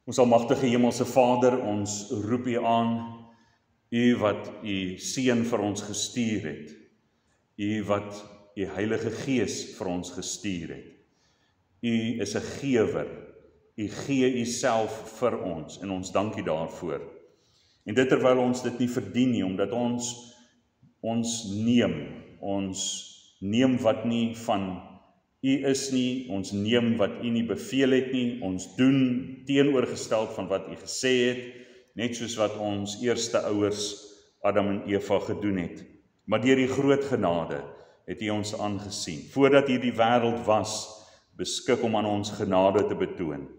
Ons almagtige Hemelse Vader, ons roep U aan, U wat U Seun vir ons gestuur het, U wat U Heilige Gees vir ons gestuur het. U is 'n gewer, U gee U self vir ons en ons dank U daarvoor. En dit terwyl ons dit nie verdien nie, omdat ons neem wat nie van U is nie, ons neem wat U nie beveel het nie, ons doen teenoorgestel van wat U gesê het, net soos wat ons eerste ouers Adam en Eva gedoen het. Maar deur die groot genade het U ons aangesien. Voordat hierdie wêreld was, beskik om aan ons genade te betoon.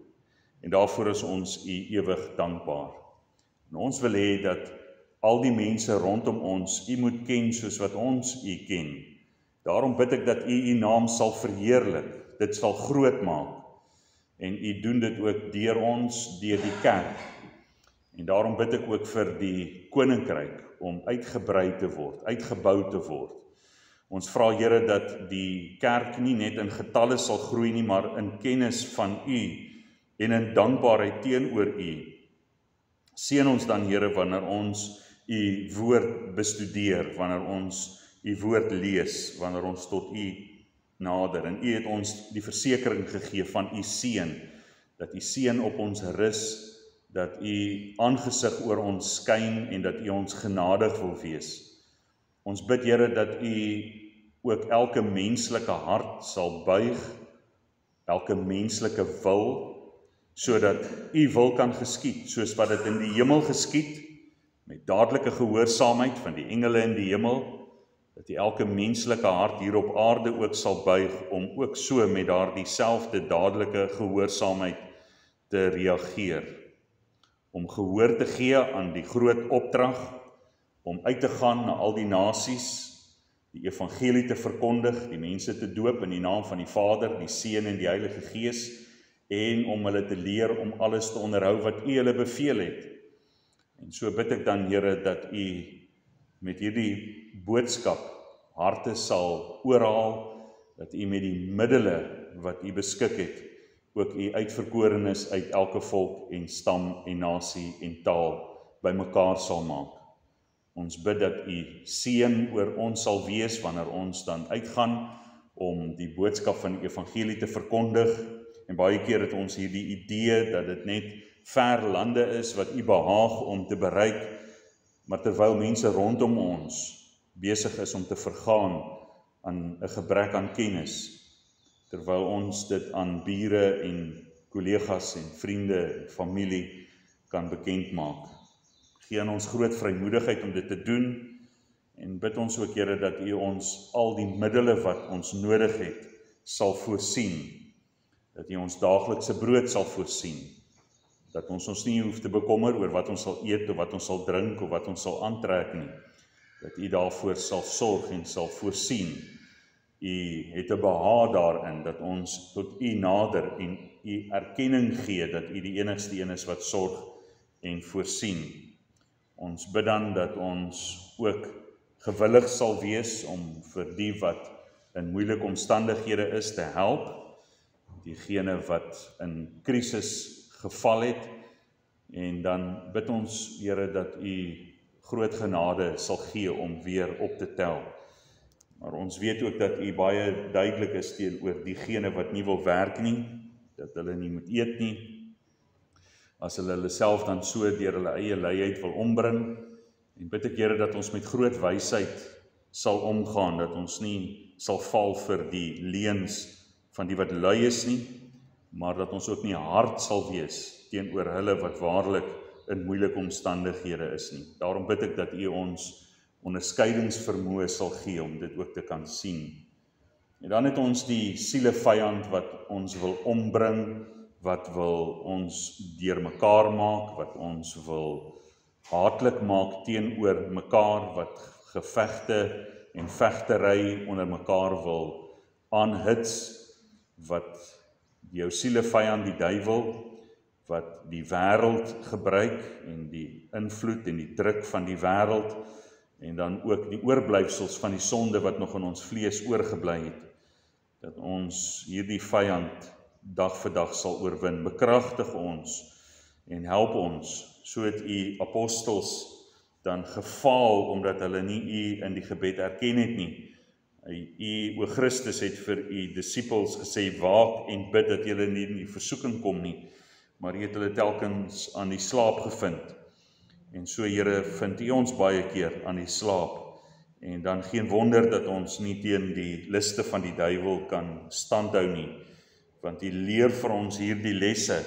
En daarvoor is ons U ewig dankbaar. En ons wil hê dat al die mense rondom ons U moet ken soos wat ons U ken. Daarom bid ek dat U naam sal verheerlik, dit sal groot maak. En U doen dit ook deur ons, deur die kerk. En daarom bid ek ook vir die koninkryk om uitgebrei te word, uitgebou te word. Ons vra Here dat die kerk nie net in getalle sal groei nie, maar in kennis van U en in dankbaarheid teenoor U. Seën ons dan Here wanneer ons U woord bestudeer, wanneer ons U woord lees, wanneer ons tot U nader. En U het ons die versekering gegee van U seën, dat U seën op ons rus, dat U aangesig oor ons skyn en dat U ons genadig wil wees. Ons bid Here dat U ook elke menslike hart sal buig, elke menslike wil, sodat U wil kan geskied, soos wat dit in die hemel geskied, met dadelike gehoorsaamheid van die engele in die hemel, dat U elke menslike hart hier op aarde ook sal buig, om ook so met daardie selfde dadelike gehoorsaamheid te reageer, om gehoor te gee aan die groot opdrag, om uit te gaan na al die nasies, die evangelie te verkondig, die mense te doop in die naam van die Vader, die Seun en die Heilige Gees, en om hulle te leer om alles te onderhou wat U hulle beveel het. En so bid ek dan Here dat U met hierdie boodskap harte sal oorhaal, dat U met die middele wat U beskik het, ook U uitverkorenes uit elke volk en stam en nasie en taal bymekaar sal maak. Ons bid dat U seën oor ons sal wees wanneer ons dan uitgaan om die boodskap van die evangelie te verkondig. En baie keer het ons hierdie idee dat dit net ver lande is wat U behaag om te bereik, maar terwyl mense rondom ons besig is om te vergaan aan 'n gebrek aan kennis, terwyl ons dit aan bure en kollegas en vriende en familie kan bekend maak. Gee aan ons groot vrymoedigheid om dit te doen, en bid ons ook Here dat U ons al die middele wat ons nodig het, sal voorsien, dat U ons daaglikse brood sal voorsien, dat ons nie hoef te bekommer oor wat ons sal eet, of wat ons sal drink, of wat ons sal aantrek nie, dat U daarvoor sal sorg en sal voorsien. U het 'n behaag daarin, dat ons tot U nader en U erkenning gee, dat U die enigste een is wat sorg en voorsien. Ons bid dan dat ons ook gewillig sal wees om vir die wat in moeilike omstandighede is te help, diegene wat in krisis geval het, en dan bid ons Here dat U groot genade sal gee om weer op te tel. Maar ons weet ook dat U baie duidelik is teenoor diegene wat nie wil werk nie, dat hulle nie moet eet nie, as hulle self dan so deur hulle eie luiheid wil ombring, en bid ek Here dat ons met groot wysheid sal omgaan, dat ons nie sal val vir die leuns van die wat lui is nie, maar dat ons ook nie hard sal wees teenoor hulle wat waarlik in moeilike omstandighede is nie. Daarom bid ek dat U ons onderskeidingsvermoë sal gee om dit ook te kan sien. En dan het ons die sielevyand wat ons wil ombring, wat wil ons deurmekaar maak, wat ons wil haatlik maak teenoor mekaar, wat gevegte en vegtery onder mekaar wil aanhits, wat jou sielevyand die duiwel, wat die wêreld gebruik en die invloed en die druk van die wêreld, en dan ook die oorblyfsels van die sonde wat nog in ons vlees oorgebly het, dat ons hierdie vyand dag vir dag sal oorwin. Bekragtig ons en help ons, so het u apostels dan gefaal, omdat hulle nie u in die gebed erken het nie. U, o Christus, het vir u disippels gesê, waak en bid dat julle nie in die versoeking kom nie, maar u het hulle telkens aan die slaap gevind. En so, Here, vind u ons baie keer aan die slaap, en dan geen wonder dat ons nie teen die liste van die duiwel kan standhou nie, want u leer vir ons hierdie lesse,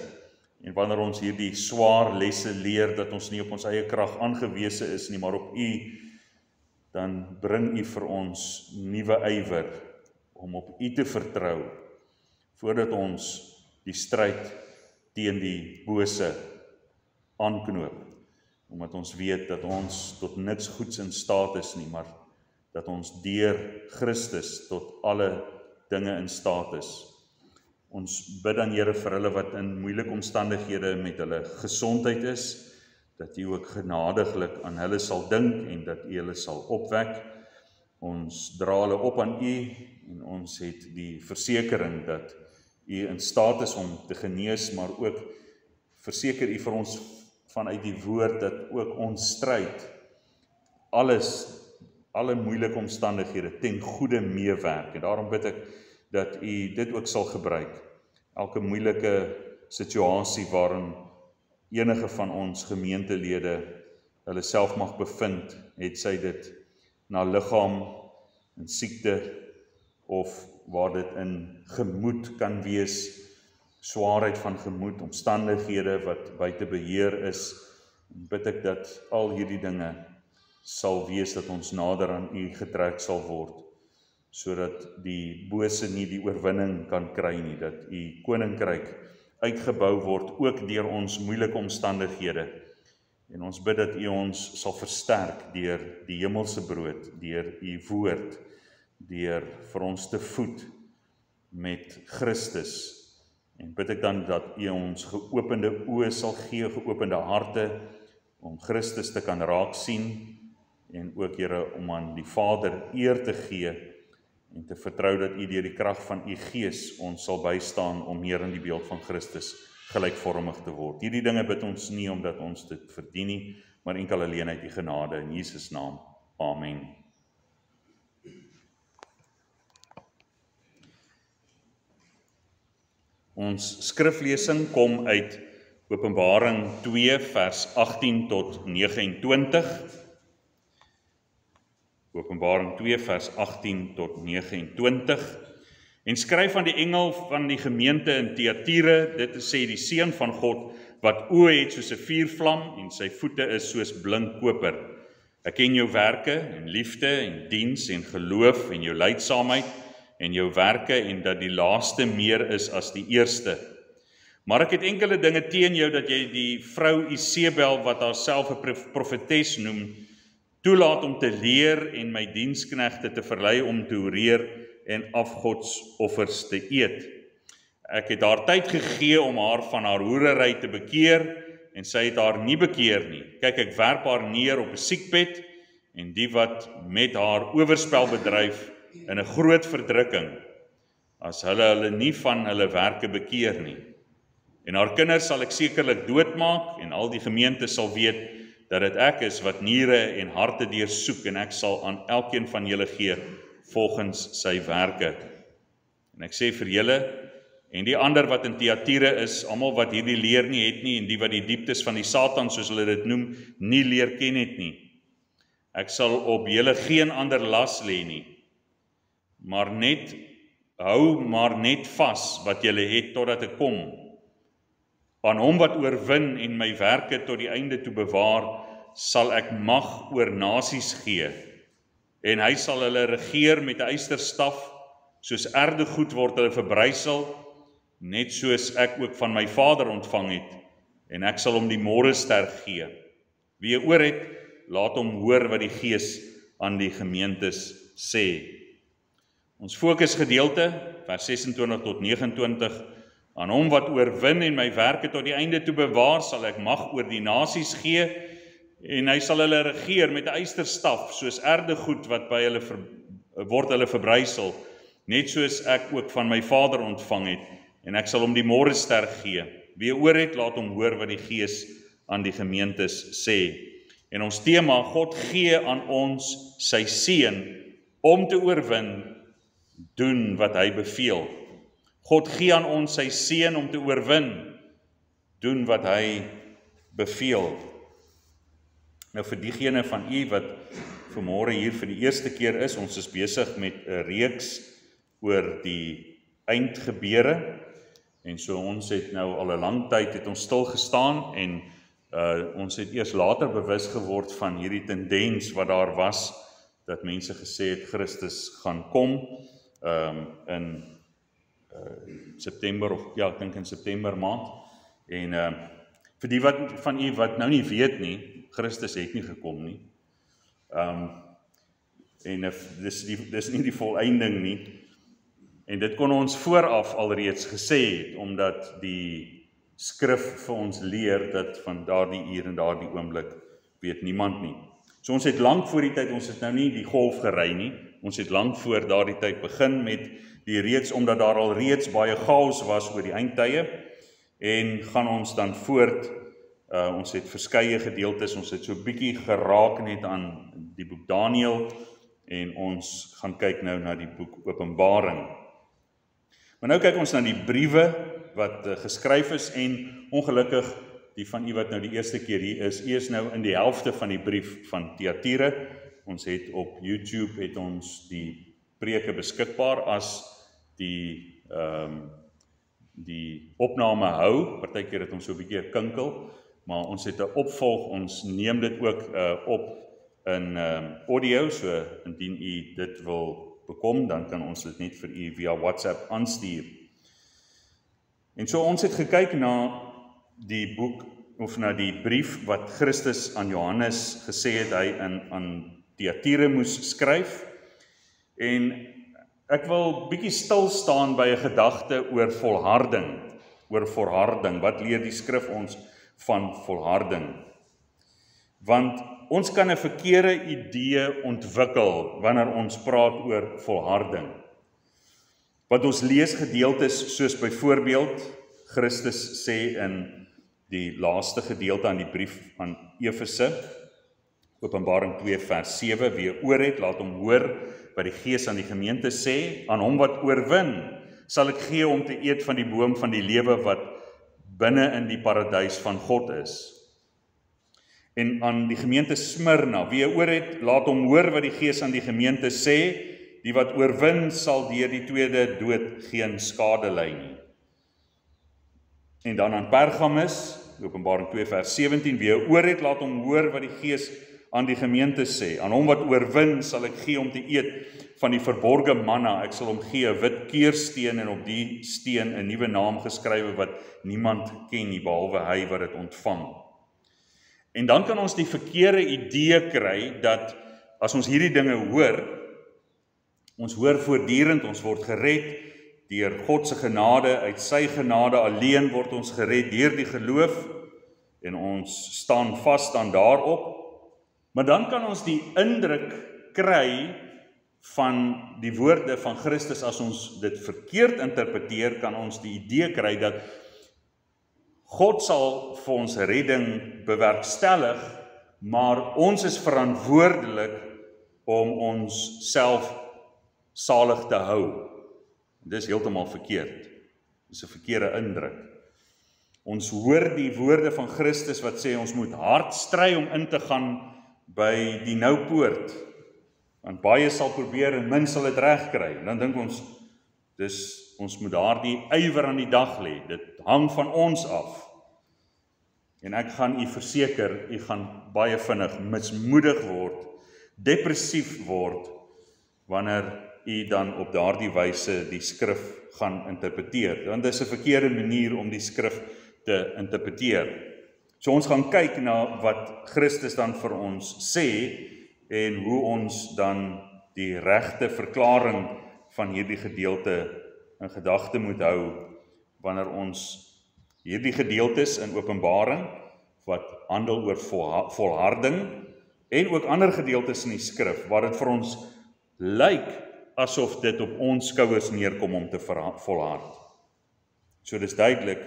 en wanneer ons hierdie swaar lesse leer, dat ons nie op ons eie krag aangewese is nie, maar op u, dan bring u vir ons nuwe ywer om op u te vertrou, voordat ons die stryd teen die bose aanknoop, omdat ons weet dat ons tot niks goeds in staat is nie, maar dat ons deur Christus tot alle dinge in staat is. Ons bid dan, Here, vir hulle wat in moeilike omstandighede met hulle gesondheid is, dat u ook genadiglik aan hulle sal dink en dat u hulle sal opwek. Ons dra hulle op aan u en ons het die versekering dat u in staat is om te genees, maar ook verseker u vir ons vanuit die woord dat ook ons stryd, alle moeilike omstandighede ten goeie meewerk. En daarom bid ek dat u dit ook sal gebruik. Elke moeilike situasie waarin enige van ons gemeentelede hulle self mag bevind, het sy dit na liggaam, in siekte, of waar dit in gemoed kan wees, swaarheid van gemoed, omstandighede wat buite beheer is, bid ek dat al hierdie dinge sal wees dat ons nader aan u getrek sal word, sodat die bose nie die oorwinning kan kry nie, dat u koninkryk uitgebou word, ook deur ons moeilike omstandighede. En ons bid dat u ons sal versterk deur die hemelse brood, deur u woord, deur vir ons te voed met Christus. En bid ek dan dat u ons geopende oë sal gee, geopende harte, om Christus te kan raak sien, en ook, Here, om aan die Vader eer te gee, en te vertrou dat u deur die krag van u Gees ons sal bystaan om meer in die beeld van Christus gelykvormig te word. Hierdie dinge bid ons nie omdat ons dit verdien nie, maar enkel alleen uit u genade, in Jesus naam. Amen. Ons skriflesing kom uit Openbaring 2 vers 18 tot 29. Openbaring 2 vers 18 tot 29. En skryf aan die engel van die gemeente in Thyatira, dit te sê die seun van God, wat oë het soos 'n vuurvlam en sy voete is soos blink koper. Ek ken jou werke en liefde en diens en geloof en jou lydsaamheid en jou werke en dat die laaste meer is as die eerste. Maar ek het enkele dinge teen jou, dat jy die vrou Isebel, wat haarself 'n profetes noem, toelaat om te leer en my diensknegte te verlei om te horeer en afgodsoffers te eet. Ek het haar tyd gegee om haar van haar hoerery te bekeer, en sy het haar nie bekeer nie. Kyk, ek werp haar neer op 'n siekbed, en die wat met haar oorspel bedryf in 'n groot verdrukking, as hulle nie van hulle werke bekeer nie. En haar kinders sal ek sekerlik doodmaak, en al die gemeente sal weet dat dit ek is wat niere en harte deursoek, en ek sal aan elkeen van julle gee volgens sy werke. En ek sê vir julle, en die ander wat in Thyatira is, almal wat hierdie leer nie het nie, en die wat die dieptes van die Satan, soos hulle dit noem, nie leer ken het nie. Ek sal op julle geen ander las lê nie, maar hou maar net vas wat julle het totdat ek kom. Aan hom wat oorwin en my werke tot die einde toe bewaar, sal ek mag oor nasies gee, en hy sal hulle regeer met 'n ysterstaf, soos erdegoed word hulle verbrysel, net soos ek ook van my Vader ontvang het, en ek sal hom die môrester gee. Wie 'n oor het, laat hom hoor wat die Gees aan die gemeentes sê. Ons fokusgedeelte, vers 26 tot 29, aan hom wat oorwin en my werke tot die einde toe bewaar, sal ek mag oor die nasies gee, en hy sal hulle regeer met 'n ysterstaf, soos erdegoed wat by hulle word hulle verbrysel, net soos ek ook van my Vader ontvang het, en ek sal hom die môrester gee. Wie oor het, laat hom hoor wat die Gees aan die gemeentes sê. En ons tema, God gee aan ons sy seën om te oorwin, doen wat hy beveel. God gee aan ons sy seën om te oorwin, doen wat hy beveel. Nou vir diegene van u wat vanmôre hier vir die eerste keer is, ons is besig met 'n reeks oor die eindgebeure, en so ons het nou al 'n lang tyd het ons stil gestaan, en ons het eers later bewus geword van hierdie tendens wat daar was, dat mense gesê het Christus gaan kom in September, of ja, ek dink in September maand. En vir die van u wat nou nie weet nie, Christus het nie gekom nie. En dis nie die volëinding nie. En dit kon ons vooraf alreeds gesê het, omdat die skrif vir ons leer dat van daardie uur en daardie oomblik weet niemand nie. So ons het lank voor die tyd, ons het nou nie die golf gery nie, ons het lank voor daardie tyd begin met die reeks, omdat daar al reeds baie chaos was oor die eindtye, en gaan ons dan voort, ons het verskeie gedeeltes, ons het so bietjie geraak net aan die boek Daniël, en ons gaan kyk nou na die boek Openbaring. Maar nou kyk ons na die briewe wat geskryf is, en ongelukkig die van u wat nou die eerste keer hier is nou in die helfte van die brief van Thyatira. Ons het op YouTube het ons die preke beskikbaar as die opname hou. Partykeer het ons so 'n bietjie 'n kinkel, maar ons het 'n opvolg, ons neem dit ook op in audio, so indien u dit wil bekom, dan kan ons dit net vir u via WhatsApp aanstuur. En so ons het gekyk na die boek, of na die brief wat Christus aan Johannes gesê het hy aan Thyatira moes skryf. En ek wil bietjie stil staan by 'n gedagte oor volharding. Wat leer die skrif ons van volharding? Want ons kan 'n verkeerde idee ontwikkel wanneer ons praat oor volharding. Want ons lees gedeeltes soos byvoorbeeld Christus sê in die laaste gedeelte aan die brief aan Efese, Openbaring 2 vers 7, wie oor het, laat hom hoor wat die Gees aan die gemeente sê, aan hom wat oorwin, sal ek gee om te eet van die boom van die lewe wat binne in die paradys van God is. En aan die gemeente Smyrna, wie oor het, laat hom hoor wat die Gees aan die gemeente sê, die wat oorwin sal deur die tweede dood geen skade ly nie. En dan aan Pergamus, Openbaring 2 vers 17, wie oor het, laat hom hoor wat die Gees aan die gemeente sê, aan hom wat oorwin sal ek gee om te eet van die verborge manna, ek sal hom gee 'n wit keursteen en op die steen 'n nuwe naam geskrywe wat niemand ken nie, behalwe hy wat dit ontvang. En dan kan ons die verkeerde idee kry dat as ons hierdie dinge hoor, ons hoor voortdurend, ons word gered deur God se genade, uit sy genade alleen word ons gered deur die geloof, en ons staan vas dan daarop. Maar dan kan ons die indruk kry van die woorde van Christus, as ons dit verkeerd interpreteer, kan ons die idee kry dat God sal vir ons redding bewerkstellig, maar ons is verantwoordelik om ons self salig te hou. Dis heeltemal verkeerd. Dis 'n verkeerde indruk. Ons hoor die woorde van Christus wat sê ons moet hard stry om in te gaan by die noupoort, want baie sal probeer en min sal dit reg kry. Dan dink ons, ons moet daardie ywer aan die dag lê, dit hang van ons af. En ek gaan u verseker, u gaan baie vinnig mismoedig word, depressief word, wanneer u dan op daardie wyse die skrif gaan interpreteer. Want dit is 'n verkeerde manier om die skrif te interpreteer. So ons gaan kyk na wat Christus dan vir ons sê, en hoe ons dan die regte verklaring van hierdie gedeelte in gedagte moet hou, wanneer ons hierdie gedeeltes in Openbaring, wat handel oor volharding, en ook ander gedeeltes in die skrif, waar dit vir ons lyk asof dit op ons skouers neerkom om te volhard. So dis duidelik,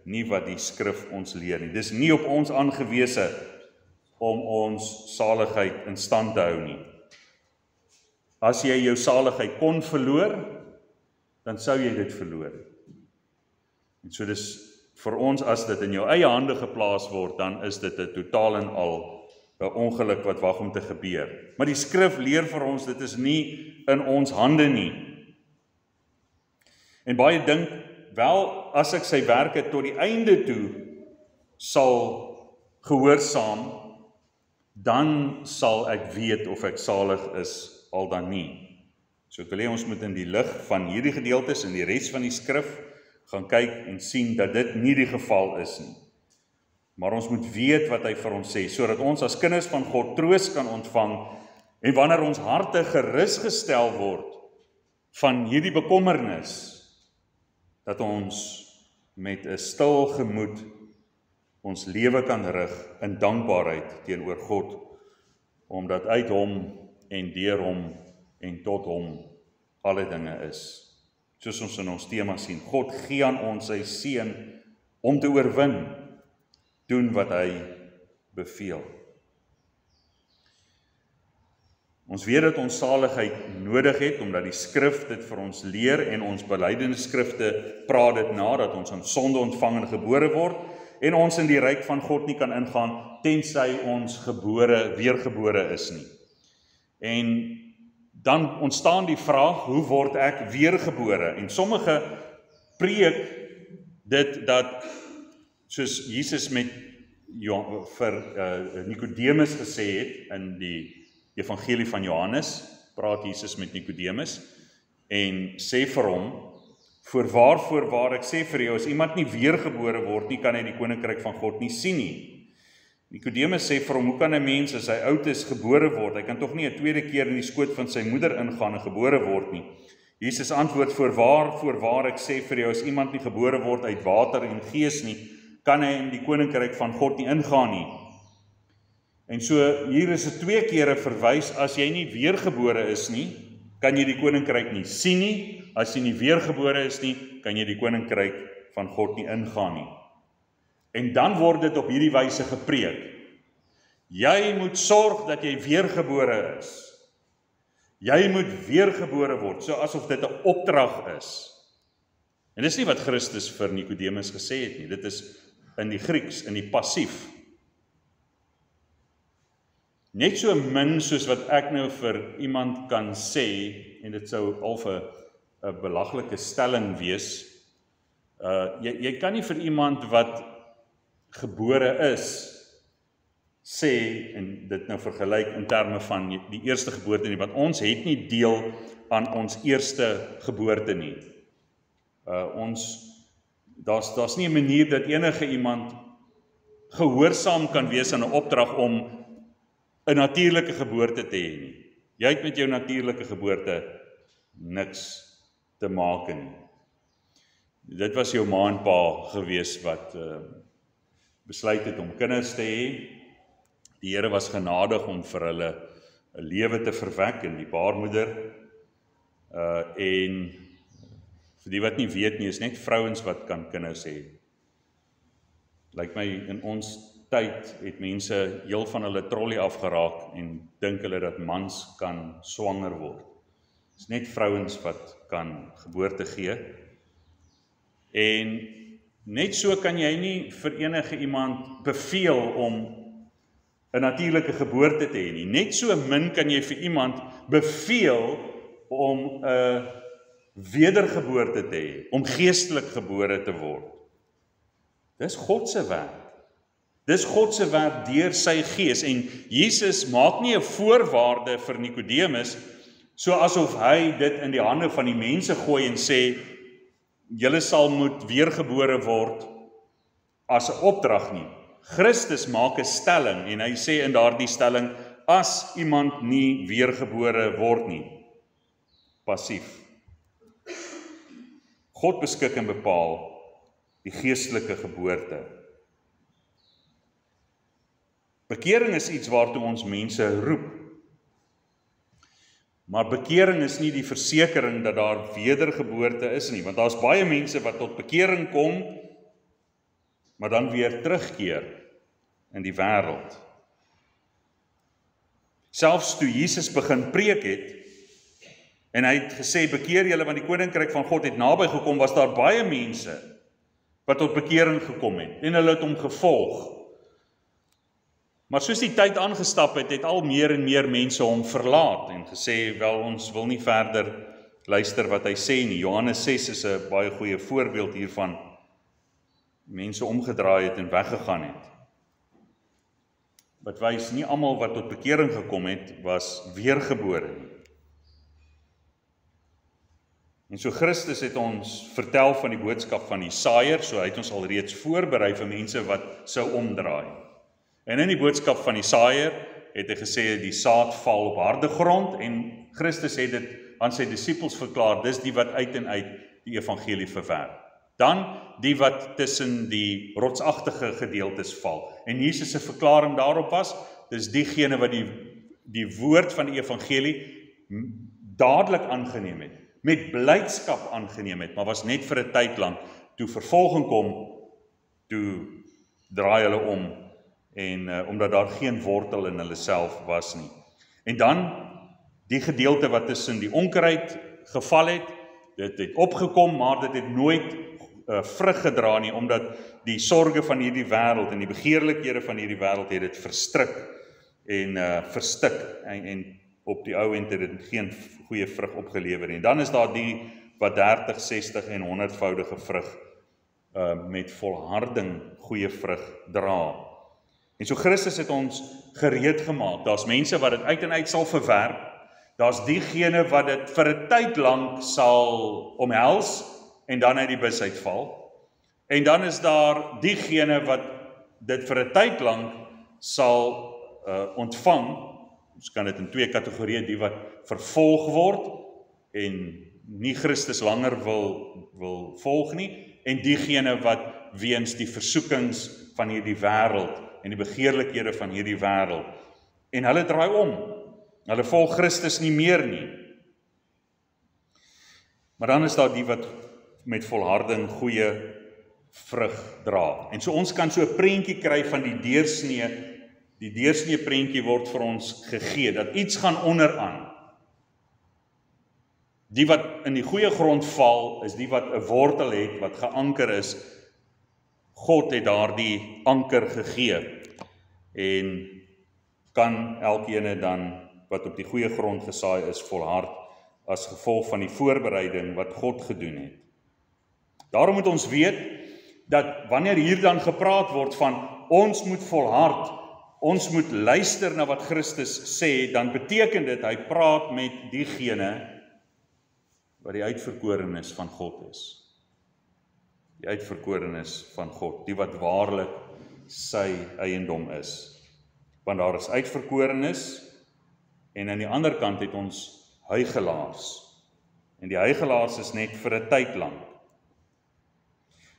nie wat die skrif ons leer nie. Dis nie op ons aangewese om ons saligheid in stand te hou nie. As jy jou saligheid kon verloor, dan sou jy dit verloor. En so dis vir ons, as dit in jou eie hande geplaas word, dan is dit 'n totaal en al 'n ongeluk wat wag om te gebeur. Maar die skrif leer vir ons, dit is nie in ons hande nie. En baie dink, wel, as ek sy werke tot die einde toe sal gehoorsaam, dan sal ek weet of ek salig is al dan nie. So ek wil hê ons moet in die lig van hierdie gedeeltes en die res van die skrif gaan kyk en sien dat dit nie die geval is nie. Maar ons moet weet wat hy vir ons sê, sodat ons as kinders van God troos kan ontvang, en wanneer ons harte gerus gestel word van hierdie bekommernis, dat ons met 'n stil gemoed ons lewe kan rig in dankbaarheid teenoor God, omdat uit hom en deur hom en tot hom alle dinge is. Soos ons in ons tema sien, God gee aan ons sy seën om te oorwin, doen wat hy beveel. Ons weet dat ons saligheid nodig het, omdat die skrif dit vir ons leer, en ons belydenisse skrifte praat dit na, dat ons aan sonde ontvang en gebore word, en ons in die ryk van God nie kan ingaan, tensy ons weergebore is nie. En dan ontstaan die vraag, hoe word ek weergebore? En sommige preek dit dat, soos Jesus vir Nikodemus gesê het, in die Evangelie van Johannes, praat Jesus met Nikodemus, en sê vir hom, voorwaar ek sê vir jou, as iemand nie weergebore word nie, kan hy die koninkryk van God nie sien nie. Nikodemus sê vir hom, hoe kan 'n mens as hy oud is gebore word? Hy kan tog nie 'n tweede keer in die skoot van sy moeder ingaan en gebore word nie. Jesus antwoord, voorwaar ek sê vir jou, as iemand nie gebore word uit water en gees nie, kan hy in die koninkryk van God nie ingaan nie. En so hier is 'n 2 kere verwys, as jy nie weergebore is nie, kan jy die koninkryk nie sien nie. As jy nie weergebore is nie, kan jy die koninkryk van God nie ingaan nie. En dan word dit op hierdie wyse gepreek. Jy moet sorg dat jy weergebore is. Jy moet weergebore word, so asof dit 'n opdrag is. En dis nie wat Christus vir Nikodemus gesê het nie, dit is in die Grieks, in die passief. Net so min soos wat ek nou vir iemand kan sê, en dit sou al 'n belaglike stelling wees, jy kan nie vir iemand wat gebore is, sê, en dit nou vergelyk in terme van die eerste geboorte nie, want ons het nie deel aan ons eerste geboorte nie. Daar's nie 'n manier dat enige iemand gehoorsaam kan wees aan 'n opdrag om 'n natuurlike geboorte te hê nie. Jy het met jou natuurlike geboorte niks te maak nie. Dit was jou ma en pa gewees wat besluit het om kinders te hê. Die Here was genadig om vir hulle 'n lewe te verwek in die baarmoeder. En vir die wat nie weet nie, is net vrouens wat kan kinders hê. Lyk my in ons tyd het mense heel van hulle trollie afgeraak en dink hulle dat mans kan swanger word. Dis net vrouens wat kan geboorte gee. En net so kan jy nie vir enige iemand beveel om 'n natuurlike geboorte te hê nie. Net so min kan jy vir iemand beveel om 'n wedergeboorte te hê, om geestelik gebore te word. Dis God se werk. Dis God se werk deur sy gees, en Jesus maak nie 'n voorwaarde vir Nikodemus, so asof hy dit in die hande van die mense gooi en sê, julle sal moet weergebore word as 'n opdrag nie. Christus maak 'n stelling, en hy sê in daardie stelling, as iemand nie weergebore word nie, passief. God beskik en bepaal die geestelike geboorte. Bekering is iets waartoe ons mense roep. Maar bekering is nie die versekering dat daar wedergeboorte is nie, want daar's baie mense wat tot bekering kom maar dan weer terugkeer in die wêreld. Selfs toe Jesus begin preek het, en hy het gesê, bekeer julle want die koninkryk van God het naby gekom, was daar baie mense wat tot bekering gekom het, en hulle het hom gevolg. Maar soos die tyd aangestap het, het al meer en meer mense hom verlaat, en gesê, wel, ons wil nie verder luister wat hy sê nie. Johannes 6 is 'n baie goeie voorbeeld hiervan. Mense omgedraai het en weggegaan het. Wat wys, nie almal wat tot bekering gekom het, was weergebore nie. En so Christus het ons vertel van die boodskap van die saaier, so hy het ons alreeds voorberei vir mense wat sou omdraai. En in die boodskap van die saaier het hy gesê, die saad val op harde grond, en Christus het dit aan sy disippels verklaar, dis die wat uit en uit die evangelie verwerp. Dan die wat tussen die rotsagtige gedeeltes val. En Jesus se verklaring daarop was, dis diegene wat die woord van die evangelie dadelik aangeneem het, met blydskap aangeneem het, maar was net vir 'n tyd lank. Toe vervolging kom, toe draai hulle om, en omdat daar geen wortel in hulle self was nie. En dan die gedeelte wat tussen die onkruid geval het, dit het opgekom, maar dit het nooit vrug gedra nie, omdat die sorge van hierdie wêreld en die begeerlikhede van hierdie wêreld het dit verstrik en verstik, en op die ou end het dit geen goeie vrug opgelewer nie. En dan is daar die wat 30, 60 en 100voudige vrug met volharding goeie vrug dra. En so Christus het ons gereed gemaak. Daar's mense wat dit uit en uit sal verwerp. Daar's diegene wat dit vir 'n tyd lank sal omhels en dan uit die bus uitval. En dan is daar diegene wat dit vir 'n tyd lank sal ontvang. Ons kan dit in 2 kategorieë, die wat vervolg word en nie Christus langer wil volg nie, en diegene wat weens die versoekings van hierdie wêreld en die begeerlikhede van hierdie wêreld, en hulle draai om. Hulle volg Christus nie meer nie. Maar dan is daar die wat met volharding goeie vrug dra. En so ons kan so 'n prentjie kry van die deursnee prentjie word vir ons gegee, dat iets gaan onderaan. Die wat in die goeie grond val, is die wat 'n wortel het, wat geanker is. God het daardie anker gegee, en kan elkeen dan wat op die goeie grond gesaai is, volhard, as gevolg van die voorbereiding wat God gedoen het. Daarom moet ons weet, dat wanneer hier dan gepraat word van, ons moet volhard, ons moet luister na wat Christus sê, dan beteken dit, hy praat met diegene wat die uitverkorenes van God is. Die uitverkorenes van God, die wat waarlik sy eiendom is. Want daar is uitverkorenes, en aan die ander kant het ons huigelaars. En die huigelaars is net vir 'n tyd lank.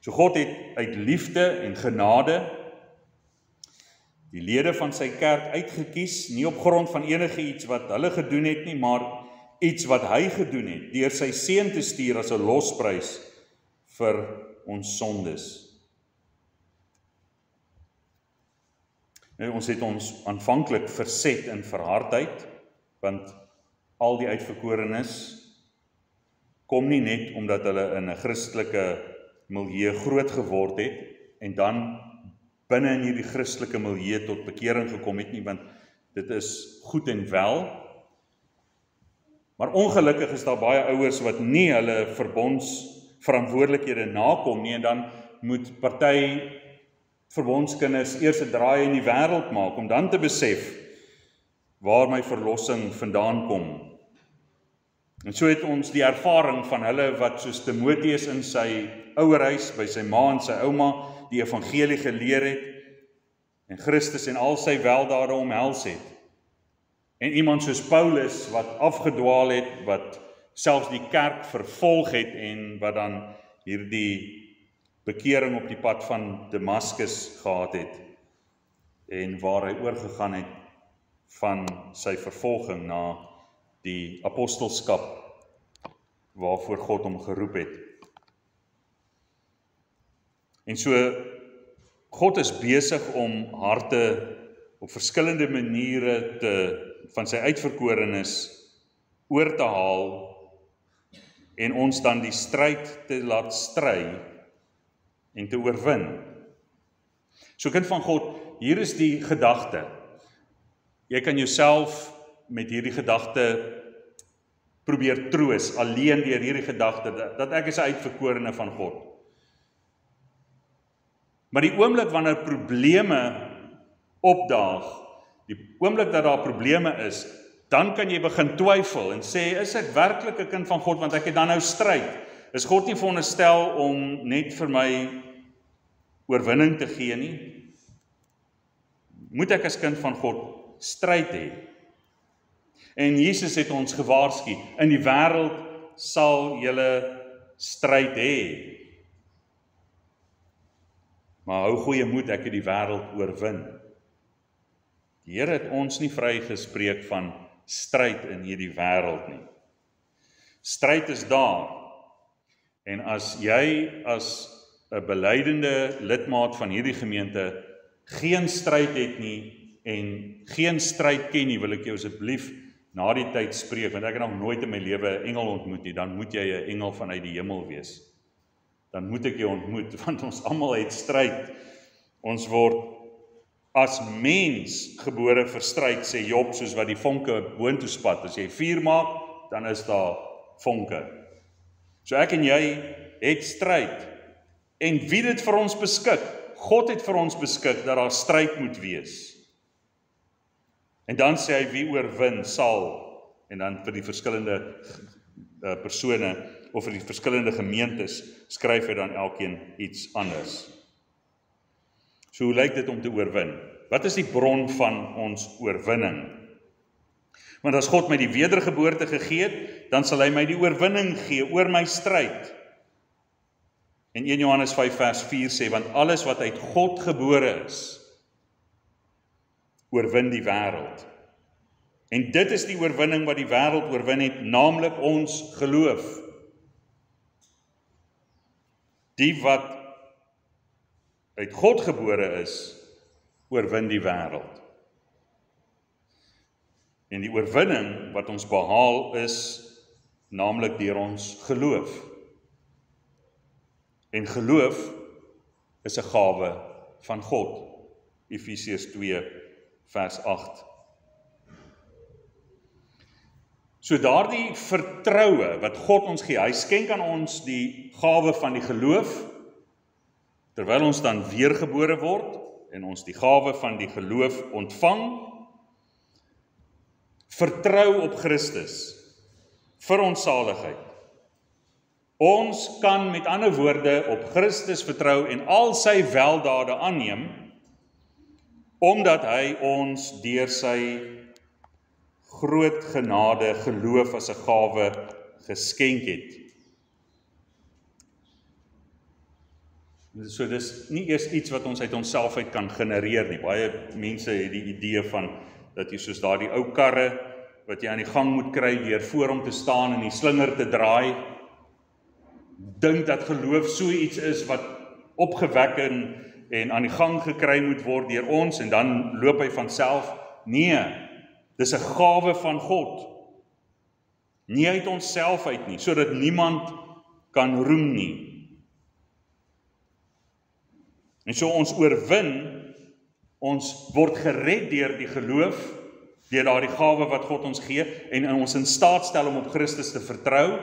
So God het uit liefde en genade die lede van sy kerk uitgekies, nie op grond van enige iets wat hulle gedoen het nie, maar iets wat hy gedoen het, deur sy seun te stuur as 'n losprys vir ons sondes. En ons het ons aanvanklik verset in verhardheid, want al die uitverkorenes kom nie net omdat hulle in 'n Christelike milieu groot geword het, en dan binne in hierdie Christelike milieu tot bekering gekom het nie, want dit is goed en wel. Maar ongelukkig is daar baie ouers wat nie hulle verbondsverantwoordelikhede nakom nie, en dan moet party verbondskinders eers 'n draai in die wêreld maak, om dan te besef waar my verlossing vandaan kom. En so het ons die ervaring van hulle wat soos Timoteus in sy ouerhuis, by sy ma en sy ouma, die evangelie geleer het, en Christus en al sy weldade omhels het. En iemand soos Paulus, wat afgedwaal het, wat selfs die kerk vervolg het, en wat dan hierdie bekering op die pad van Damaskus gehad het, en waar hy oorgegaan het van sy vervolging na die apostelskap waarvoor God hom geroep het. En so God is besig om harte op verskillende maniere van sy uitverkorenes oor te haal en ons dan die stryd te laat stry en te oorwin. So kind van God, hier is die gedagte. Jy kan jouself met hierdie gedagte probeer troos, alleen deur hierdie gedagte, dat ek is 'n uitverkorene van God. Maar die oomblik wanneer probleme opdaag, die oomblik dat daar probleme is, dan kan jy begin twyfel en sê, is ek werklik 'n kind van God, want ek het dan nou stryd. Is God nie veronderstel om net vir my oorwinning te gee nie? Moet ek as kind van God stryd hê? En Jesus het ons gewaarsku, in die wêreld sal julle stryd hê. Maar hou goeie moed, ek het die wêreld oorwin. Die Here het ons nie vrygespreek van stryd in hierdie wêreld nie. Stryd is daar. En as jy as 'n belydende lidmaat van hierdie gemeente geen stryd het nie en geen stryd ken nie, wil ek jou asseblief na die tyd spreek, want ek het nog nooit in my lewe 'n engel ontmoet nie, dan moet jy 'n engel vanuit die hemel wees. Dan moet ek jou ontmoet, want ons almal het stryd. Ons word as mens gebore vir stryd, sê Job, soos wat die vonke boontoe spat. As jy vuur maak, dan is daar vonke. So ek en jy het stryd. En wie dit vir ons beskik? God het vir ons beskik dat daar stryd moet wees. En dan sê hy, wie oorwin sal, en dan vir die verskillende persone, of vir die verskillende gemeentes, skryf hy dan elkeen iets anders. So hoe lyk dit om te oorwin? Wat is die bron van ons oorwinning? Want as God my die wedergeboorte gegee het, dan sal hy my die oorwinning gee oor my stryd. En 1 Johannes 5 vers 4 sê, want alles wat uit God gebore is, oorwin die wêreld. En dit is die oorwinning wat die wêreld oorwin het, naamlik ons geloof. Die wat uit God gebore is, oorwin die wêreld. En die oorwinning wat ons behaal is, naamlik deur ons geloof. En geloof is 'n gawe van God. Efesiërs 2 vers 8. So daardie vertroue wat God ons gee, hy skenk aan ons die gawe van die geloof, terwyl ons dan weergebore word, en ons die gawe van die geloof ontvang, vertrou op Christus, vir ons saligheid. Ons kan met ander woorde op Christus vertrou en al sy weldade aanneem, omdat hy ons deur sy groot genade geloof as 'n gawe geskenk het. So dis nie eers iets wat ons uit onsself uit kan genereer nie. Baie mense het die idee van dat jy soos daardie ou karre wat jy aan die gang moet kry deur voor hom te staan en die slinger te draai, dink dat geloof so iets is wat opgewek en aan die gang gekry moet word deur ons en dan loop hy van self. Nee, dis 'n gawe van God. Nie uit onsself uit nie, sodat niemand kan roem nie. En so ons oorwin, ons word gered deur die geloof, deur daardie gawe wat God ons gee, en ons in staat stel om op Christus te vertrou,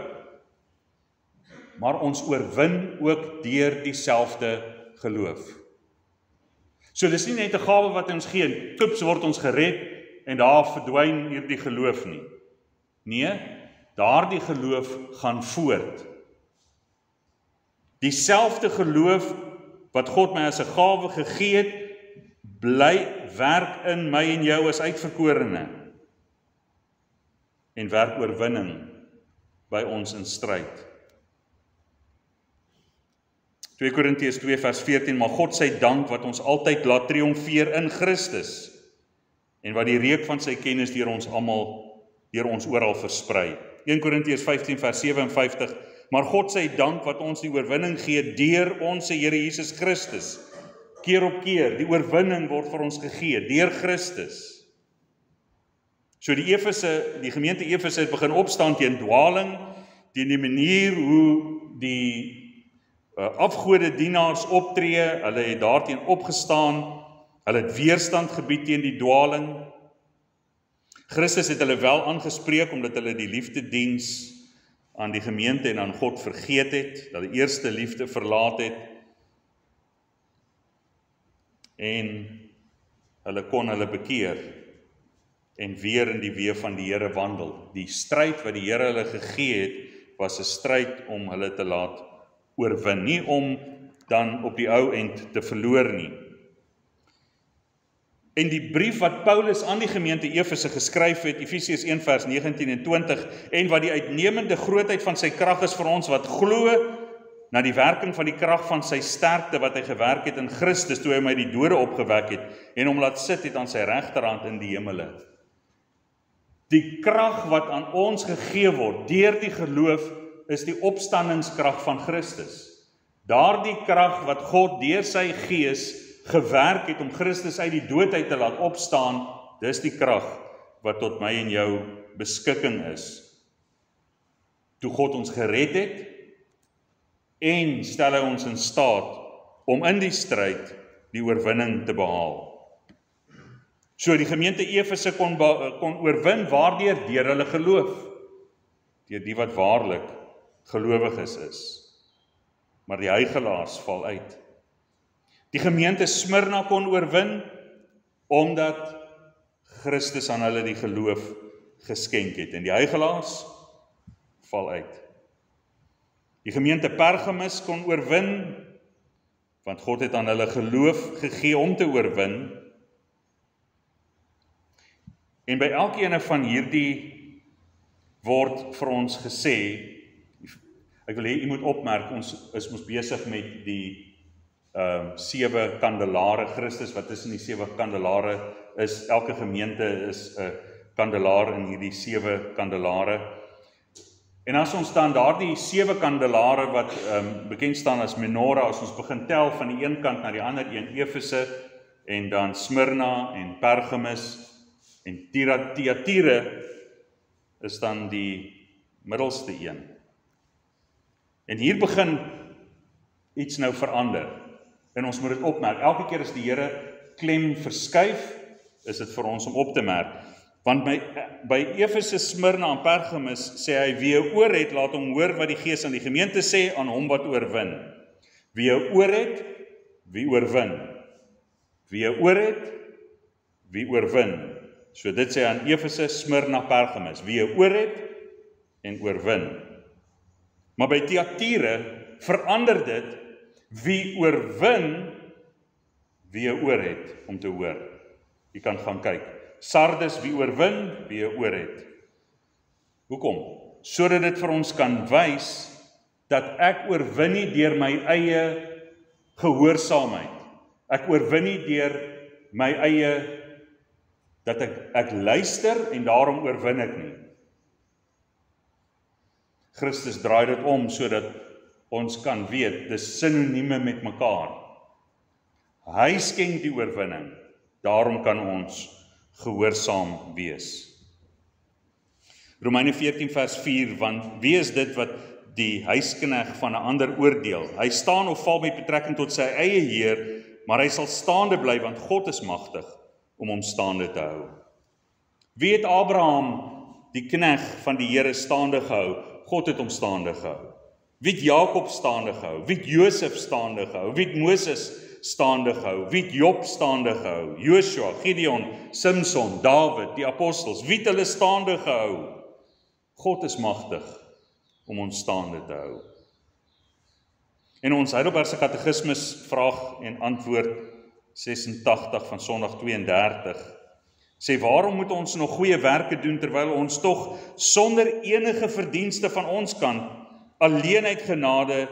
maar ons oorwin ook deur dieselfde geloof. So dis nie net 'n gawe wat ons gee, toeps word ons gered, en daar verdwyn hierdie geloof nie. Nee, daardie geloof gaan voort. Dieselfde geloof wat God my as 'n gawe gegee het, bly werk in my en jou as uitverkorene en werk oorwinning by ons in stryd. 2 Korintiërs 2 vers 14, maar God sy dank wat ons altyd laat triomfeer in Christus en wat die reuk van sy kennis deur ons oral versprei. 1 Korintiërs 15 vers 57, maar God sy dank wat ons die oorwinning gee deur ons Here Jesus Christus. keer op keer, die oorwinning word vir ons gegee, deur Christus. So die gemeente Efese het begin opstaan teen dwaling, teen die manier hoe die afgode dienaars optree, hulle het daarteen opgestaan, hulle het weerstand gebied teen die dwaling. Christus het hulle wel aangespreek, omdat hulle die liefdediens aan die gemeente en aan God vergeet het, hulle eerste liefde verlaat het, en hulle kon hulle bekeer, en weer in die weë van die Here wandel. Die stryd wat die Here hulle gegee het, was 'n stryd om hulle te laat oorwin, nie om dan op die ou end te verloor nie. En die brief wat Paulus aan die gemeente Efese geskryf het, Efesiërs 1 vers 19 en 20, en wat die uitnemende grootheid van sy krag is vir ons wat glo, na die werking van die krag van sy sterkte wat hy gewerk het in Christus, toe hy hom uit die dode opgewek het, en hom laat sit het aan sy regterhand in die hemele. Die krag wat aan ons gegee word, deur die geloof, is die opstandingskrag van Christus. Daardie krag wat God deur sy gees gewerk het om Christus uit die dood uit te laat opstaan, dis die krag wat tot my en jou beskikking is. Toe God ons gered het, en stel hy ons in staat om in die stryd die oorwinning te behaal. So die gemeente Efese kon oorwin, waardeur? Deur hulle geloof, deur die wat waarlik gelowiges is. Maar die huigelaars val uit. Die gemeente Smyrna kon oorwin, omdat Christus aan hulle die geloof geskenk het, en die huigelaars val uit. Die gemeente Pergamus kon oorwin, want God het aan hulle geloof gegee om te oorwin. En by elkeen van hierdie word vir ons gesê, ek wil hê, jy moet opmerk, ons is mos besig met die 7 kandelare, Christus wat tussen die 7 kandelare is, elke gemeente is 'n kandelaar in hierdie 7 kandelare. En as ons dan daardie 7 kandelare wat bekend staan as menorah, as ons begin tel van die een kant na die ander een, Efese, en dan Smyrna en Pergamus en Thyatira is dan die middelste een. En hier begin iets nou verander. En ons moet dit opmerk. Elke keer as die Here klem verskuif, is dit vir ons om op te merk. Want by Efese, Smyrna en Pergamus sê hy, wie 'n oor het, laat hom hoor wat die Gees aan die gemeente sê, aan hom wat oorwin. Wie 'n oor het, wie oorwin. Wie 'n oor het, wie oorwin. So dit sê aan Efese, Smyrna, Pergamus, wie 'n oor het en oorwin. Maar by Thyatira verander dit, wie oorwin, wie 'n oor het om te hoor. Jy kan gaan kyk. Sardes, wie oorwin, wie 'n oor het. Hoekom? Sodat dit vir ons kan wys dat ek oorwin nie deur my eie gehoorsaamheid. Ek oorwin nie deur my eie dat ek luister en daarom oorwin ek nie. Christus draai dit om sodat ons kan weet, dis sinonieme met mekaar. Hy skenk die oorwinning, daarom kan ons gehoorsaam wees. Romeine 14 vers 4, want wie is dit wat die huisknegt van 'n ander oordeel? Hy staan of val met betrekking tot sy eie Heer, maar hy sal staande bly, want God is magtig om hom staande te hou. Wie het Abraham, die knegt van die Here, staande gehou? God het hom staande gehou. Wie het Jakob staande gehou? Wie het Josef staande gehou? Wie het Moses staande gehou? Wie het Job staande gehou? Joshua, Gideon, Samson, Dawid, die apostels. Wie het hulle staande gehou? God is magtig om ons staande te hou. En ons Heidelbergse Katekismus vraag en antwoord 86 van Sondag 32 sê, waarom moet ons nog goeie werke doen terwyl ons tog sonder enige verdienste van ons kant alleen uit genade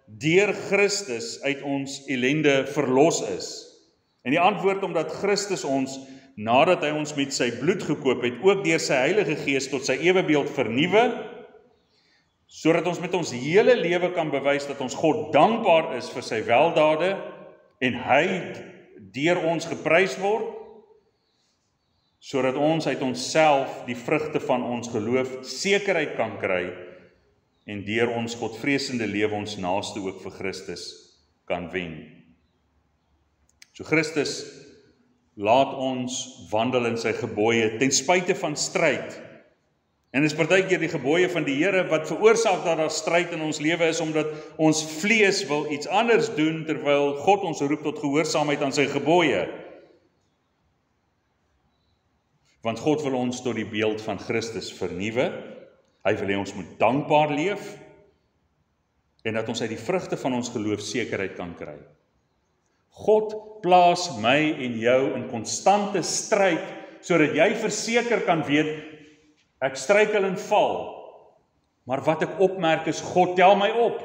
deur Christus uit ons ellende verlos is? En die antwoord, omdat Christus ons, nadat hy ons met sy bloed gekoop het, ook deur sy Heilige Gees tot sy ewebeeld vernuwe, sodat ons met ons hele lewe kan bewys dat ons God dankbaar is vir sy weldade en hy deur ons geprys word, sodat ons uit onsself die vrugte van ons geloof sekerheid kan kry en deur ons godvreesende lewe ons naaste ook vir Christus kan wen. So Christus laat ons wandel in sy gebooie ten spyte van stryd. En dis partykeer die gebooie van die Here wat veroorsaak dat daar stryd in ons lewe is, omdat ons vlees wil iets anders doen, terwyl God ons roep tot gehoorsaamheid aan sy gebooie. Want God wil ons tot die beeld van Christus vernuwe. Hy wil hê ons moet dankbaar leef, en dat ons uit die vrugte van ons geloof sekerheid kan kry. God plaas my en jou in konstante stryd, sodat jy verseker kan weet, ek struikel en val, maar wat ek opmerk is, God tel my op,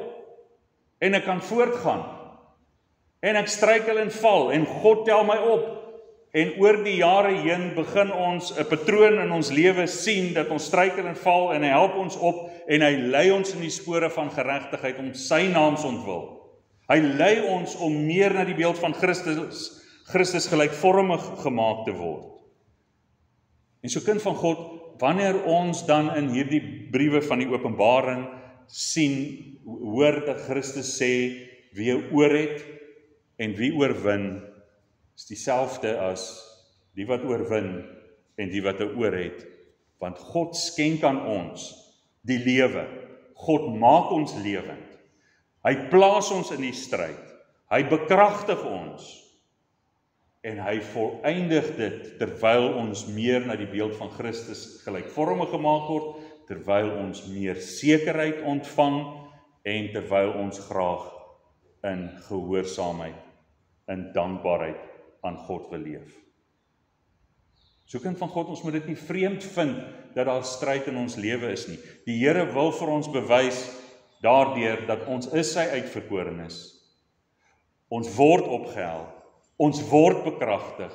en ek kan voortgaan, en ek struikel en val, en God tel my op, en oor die jare heen begin ons 'n patroon in ons lewe sien, dat ons struikel en val, en hy help ons op, en hy lei ons in die spore van geregtigheid, om sy naamsontwil. Hy lei ons om meer na die beeld van Christus gelykvormig gemaak te word. En so kind van God, wanneer ons dan in hierdie briewe van die Openbaring sien, hoor dat Christus sê, wie oor het en wie oorwin, is dieselfde as die wat oorwin en die wat 'n oor het, want God skenk aan ons die lewe. God maak ons lewend. Hy plaas ons in die stryd. Hy bekragtig ons. En hy volëindig dit terwyl ons meer na die beeld van Christus gelykvormig gemaak word, terwyl ons meer sekerheid ontvang en terwyl ons graag in gehoorsaamheid, in dankbaarheid aan God wil leef. So kind van God, ons moet dit nie vreemd vind dat daar stryd in ons lewe is nie. Die Here wil vir ons bewys daardeur dat ons is sy uitverkorenes. Ons word opgehel, ons word bekragtig,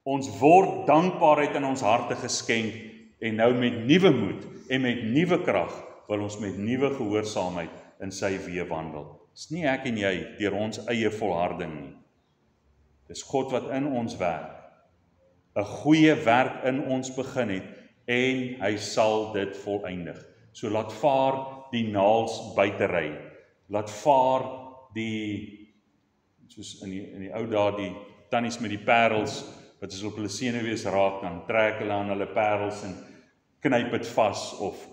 ons word dankbaarheid in ons harte geskenk, en nou met nuwe moed en met nuwe krag wil ons met nuwe gehoorsaamheid in sy weë wandel. Dis nie ek en jy deur ons eie volharding nie. Dis God wat in ons werk, 'n goeie werk in ons begin het, en hy sal dit volëindig. So laat vaar die naals buite ry. Laat vaar die, soos in die ou dae, die tannies met die parels, wat as op hulle senuwees raak, dan trek hulle aan hulle parels en knyp dit vas, of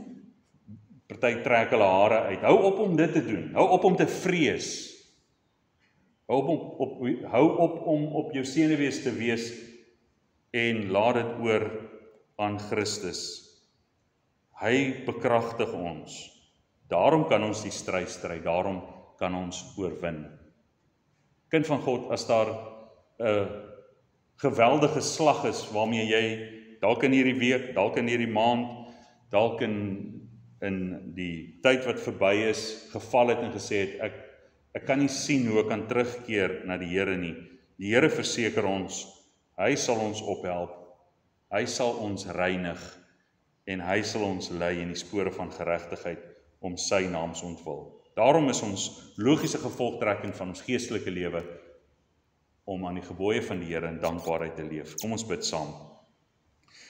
party trek hulle hare uit. Hou op om dit te doen. Hou op om te vrees. Hou op om op jou senuwees te wees, en laat dit oor aan Christus. Hy bekragtig ons. Daarom kan ons die stryd stry, daarom kan ons oorwin. Kind van God, as daar 'n geweldige slag is waarmee jy dalk in hierdie week, dalk in hierdie maand, dalk in die tyd wat verby is, geval het en gesê het, ek kan nie sien hoe ek kan terugkeer na die Here nie. Die Here verseker ons, hy sal ons ophelp, hy sal ons reinig, en hy sal ons lei in die spore van geregtigheid om sy naamsontwil. Daarom is ons logiese gevolgtrekking van ons geestelike lewe om aan die gebooie van die Here in dankbaarheid te leef. Kom ons bid saam.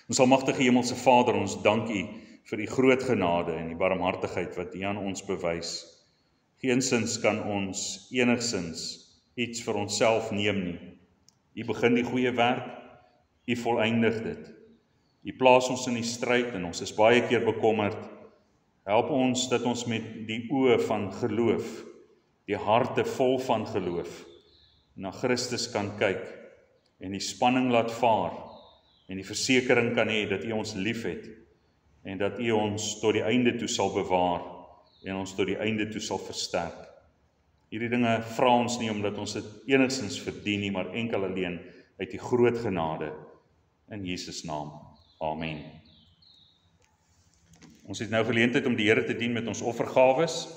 Ons almagtige hemelse Vader, ons dank U vir U groot genade en die barmhartigheid wat U aan ons bewys. Geensins kan ons enigsins iets vir onsself neem nie. U begin die goeie werk, U volëindig dit. U plaas ons in die stryd en ons is baie keer bekommerd. Help ons dat ons met die oë van geloof, die harte vol van geloof, na Christus kan kyk en die spanning laat vaar en die versekering kan hê dat U ons liefhet en dat U ons tot die einde toe sal bewaar en ons tot die einde toe sal versterk. Hierdie dinge vra ons nie omdat ons dit enigstens verdien nie, maar enkel alleen uit die groot genade in Jesus naam. Amen. Ons het nou geleentheid om die Here te dien met ons offergawes.